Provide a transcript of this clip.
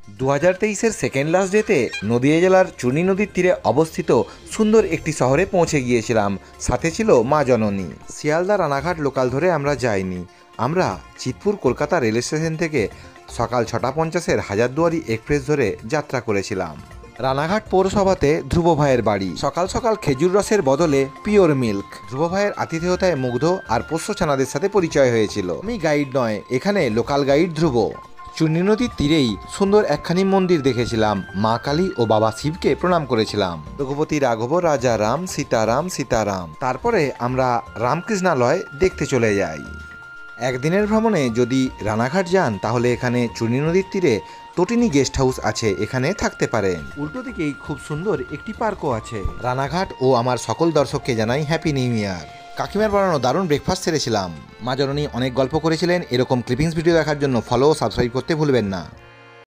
2023-এর second last ডেতে নদিয়া জেলার চূর্ণী নদীর তীরে অবস্থিত সুন্দর একটি শহরে পৌঁছে গিয়েছিলাম। সাথে ছিল মা জননী। শিয়ালদা রানাঘাট লোকাল ধরে আমরা যাইনি। আমরা চিতপুর কলকাতা রেল স্টেশন থেকে সকাল 6:50-এর হাজারদুয়ারি এক্সপ্রেস ধরে যাত্রা করেছিলাম। রানাঘাট পৌরসভাতে ধ্রুব ভাইয়ের বাড়ি। সকাল সকাল খেজুর রসের বদলে পিওর মিল্ক। ধ্রুব ভাইয়ের আতিথেয়তায় মুগ্ধ আর পোষ্য ছানাদের সাথে পরিচয় হয়েছিল। আমি গাইড নয়, এখানে লোকাল গাইড ধ্রুব। চূর্ণী নদীর তীরেই সুন্দর একখানি মন্দির দেখেছিলাম। মা কালী ও বাবা শিবকে প্রণাম করেছিলাম। রঘুপতি রাঘব রাজা রাম সীতারাম সীতারাম। তারপরে আমরা রামকৃষ্ণালয় দেখতে চলে যাই। একদিনের ভ্রমণে যদি রানাঘাট যান তাহলে এখানে চূর্ণী নদীর তীরে তটিনী গেস্ট হাউস আছে, এখানে থাকতে পারেন। উল্টো দিকেই খুব সুন্দর একটি পার্কও আছে। রানাঘাট ও আমার সকল দর্শককে জানাই হ্যাপি নিউ ইয়ার। কাকিমার বানানো দারুণ ব্রেকফাস্ট সেরেছিলাম। মা জননী অনেক গল্প করেছিলেন। এরকম ক্লিপিংস ভিডিও দেখার জন্য ফলো ও সাবস্ক্রাইব করতে ভুলবেন না।